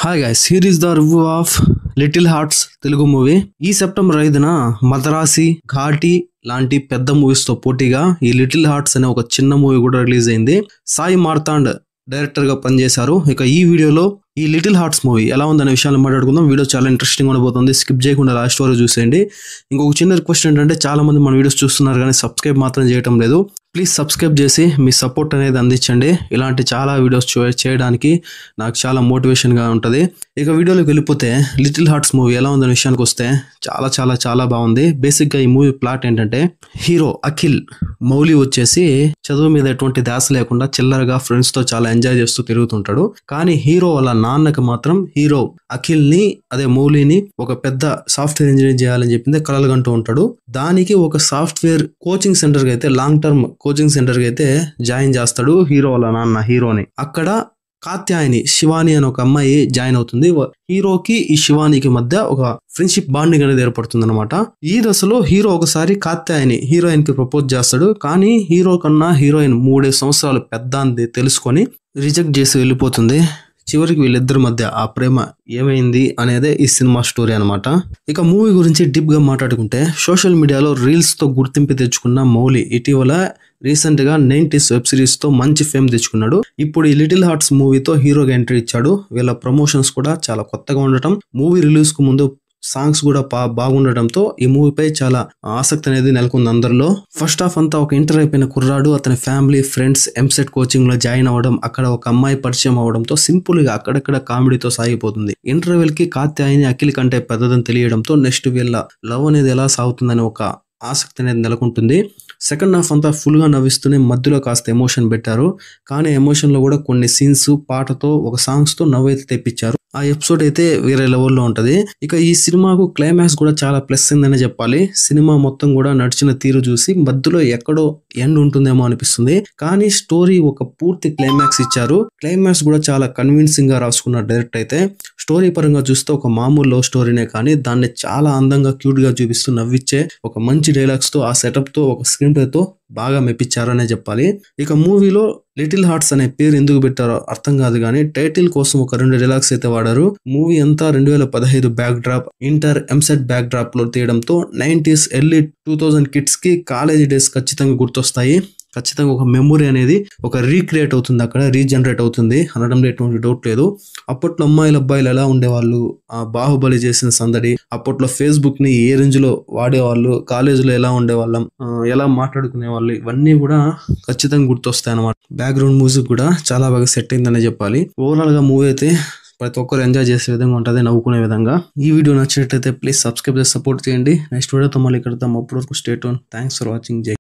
Hi guys, here is the review of little hearts Telugu movie. ఈ September 5న Madharaasi, Ghaati లాంటి పెద్ద movies తో పోటీగా ఈ లిటిల్ హార్ట్స్ అనే ఒక చిన్న మూవీ కూడా రిలీజ్ అయింది. సాయి మార్తాండ్ డైరెక్టర్ గా పనిచేశారు. ఇక ఈ వీడియోలో ఈ లిటిల్ హార్ట్స్ మూవీ ఎలా ఉందనే విషయాన్ని మాట్లాడుకుందాం. వీడియో చాలా ఇంట్రెస్టింగ్ ఉండబోతుంది. స్కిప్ చేయకుండా లాస్ట్ వరకు చూసేయండి. ఇంకొక చిన్న రిక్వెస్ట్ ఏంటంటే, చాలా మంది మన వీడియోస్ చూస్తున్నారు కానీ సబ్స్క్రైబ్ మాత్రం చేయడం లేదు. ప్లీజ్ సబ్స్క్రైబ్ చేసి మీ సపోర్ట్ అనేది అందించండి. ఇలాంటి చాలా వీడియోస్ చేయడానికి నాకు చాలా మోటివేషన్ గా ఉంటుంది. ఇక వీడియోలోకి వెళ్ళిపోతే, లిటిల్ హార్ట్స్ మూవీ ఎలా ఉందనే విషయానికి వస్తే చాలా చాలా చాలా బాగుంది. బేసిక్ గా ఈ మూవీ ప్లాట్ ఏంటంటే, హీరో అఖిల్ మౌలి వచ్చేసి చదువు మీద ఎటువంటి ధ్యాస లేకుండా చిల్లరగా ఫ్రెండ్స్ తో చాలా ఎంజాయ్ చేస్తూ తిరుగుతుంటాడు. కానీ హీరో వాళ్ళ నాన్నకి మాత్రం హీరో అఖిల్ ని, అదే మౌలిని ఒక పెద్ద సాఫ్ట్వేర్ ఇంజనీర్ చేయాలని చెప్పింది కలలుగంటూ ఉంటాడు. దానికి ఒక సాఫ్ట్వేర్ కోచింగ్ సెంటర్ కి అయితే, లాంగ్ టర్మ్ కోచింగ్ సెంటర్ కి అయితే జాయిన్ చేస్తాడు హీరో వాళ్ళ నాన్న హీరోని. అక్కడ కాత్యాయని, శివాని అని ఒక అమ్మాయి జాయిన్ అవుతుంది. హీరోకి ఈ శివానికి మధ్య ఒక ఫ్రెండ్షిప్ బాండింగ్ అనేది ఏర్పడుతుంది అనమాట. ఈ దశలో హీరో ఒకసారి కాత్యాయని హీరోయిన్ కి ప్రపోజ్ చేస్తాడు. కానీ హీరో కన్నా హీరోయిన్ 3 సంవత్సరాలు పెద్ద అని తెలుసుకొని రిజెక్ట్ చేసి వెళ్ళిపోతుంది. చివరికి వీళ్ళిద్దరి మధ్య ఆ ప్రేమ ఏమైంది అనేదే ఈ సినిమా స్టోరీ అనమాట. ఇక మూవీ గురించి డీప్ గా మాట్లాడుకుంటే, సోషల్ మీడియాలో రీల్స్ తో గుర్తింపు తెచ్చుకున్న మౌలి ఇటీవల రీసెంట్ గా 90s వెబ్ సిరీస్ తో మంచి ఫేమ్ తెచ్చుకున్నాడు. ఇప్పుడు ఈ లిటిల్ హార్ట్స్ మూవీతో హీరోగా ఎంట్రీ ఇచ్చాడు. వీళ్ళ ప్రమోషన్స్ కూడా చాలా కొత్తగా ఉండటం, మూవీ రిలీజ్ కు ముందు సాంగ్స్ కూడా బాగుండటంతో ఈ మూవీపై చాలా ఆసక్తి అనేది నెలకొంది అందరిలో. ఫస్ట్ హాఫ్ అంతా ఒక ఇంటర్ అయిపోయిన కుర్రాడు, అతని ఫ్యామిలీ, ఫ్రెండ్స్ ఎంసెట్ కోచింగ్ లో జాయిన్ అవ్వడం, అక్కడ ఒక అమ్మాయి పరిచయం అవడంతో సింపుల్ గా అక్కడక్కడ కామెడీతో సాగిపోతుంది. ఇంటర్వెల్ కి కాత్యాయని అఖిల్ కంటే పెద్దదని తెలియడంతో నెక్స్ట్ వీళ్ళ లవ్ అనేది ఎలా సాగుతుందని ఒక ఆసక్తి అనేది నెలకొంటుంది. సెకండ్ హాఫ్ అంతా ఫుల్ గా నవ్విస్తూనే మధ్యలో కాస్త ఎమోషన్ పెట్టారు. కానీ ఎమోషన్ లో కూడా కొన్ని సీన్స్, పాటతో, ఒక సాంగ్స్ తో నవ్వైతే తెప్పించారు. ఆ ఎపిసోడ్ అయితే వేరే లెవెల్లో ఉంటది. ఇక ఈ సినిమాకు క్లైమాక్స్ కూడా చాలా ప్లస్ అయిందనే చెప్పాలి. సినిమా మొత్తం కూడా నడిచిన తీరు చూసి మధ్యలో ఎక్కడో ఎండ్ ఉంటుందేమో అనిపిస్తుంది. కానీ స్టోరీ ఒక పూర్తి క్లైమాక్స్ ఇచ్చారు. క్లైమాక్స్ కూడా చాలా కన్విన్సింగ్ గా రాసుకున్నారు డైరెక్ట్ అయితే. స్టోరీ పరంగా చూస్తే ఒక మామూలు లవ్ స్టోరీనే కానీ దాన్ని చాలా అందంగా, క్యూట్ గా చూపిస్తూ నవ్విచ్చే ఒక మంచి డైలాగ్స్ తో, ఆ సెటప్ తో, ఒక స్క్రీన్ ప్లే తో బాగా మెప్పించారనే చెప్పాలి. ఇక మూవీలో లిటిల్ హార్ట్స్ అనే పేరు ఎందుకు పెట్టారో అర్థం కాదు కానీ టైటిల్ కోసం ఒక 2 డైలాగ్స్ అయితే వాడారు. మూవీ అంతా 2015 back drop, inter EAMCET back drop లో తీయడంతో 90s ఎర్లీ 2000 కిడ్స్ కి కాలేజీ డేస్ ఖచ్చితంగా గుర్తొస్తాయి. ఖచ్చితంగా ఒక మెమొరీ అనేది ఒక రీక్రియేట్ అవుతుంది, అక్కడ రీజనరేట్ అవుతుంది అనడంలో ఎటువంటి డౌట్ లేదు. అప్పట్లో అమ్మాయిలు అబ్బాయిలు ఎలా ఉండేవాళ్ళు, ఆ బాహుబలి చేసిన సందడి, అప్పట్లో ఫేస్బుక్ ని ఏ రేంజ్ లో వాడేవాళ్ళు, కాలేజీలో ఎలా ఉండేవాళ్ళం, ఎలా మాట్లాడుకునే వాళ్ళు, ఇవన్నీ కూడా ఖచ్చితంగా గుర్తొస్తాయి అన్నమాట. బ్యాక్గ్రౌండ్ మ్యూజిక్ కూడా చాలా బాగా సెట్ అయిందనే చెప్పాలి. ఓవరాల్ గా మూవీ అయితే ప్రతి ఒక్కరు ఎంజాయ్ చేసే విధంగా ఉంటుంది, నవ్వుకునే విధంగా. ఈ వీడియో నచ్చినట్లయితే ప్లీజ్ సబ్స్క్రైబ్ చేసి సపోర్ట్ చేయండి. నెక్స్ట్ వీడియోతో మళ్ళీ కడతాం. అప్పటి వరకు stay tune. Thanks for watching.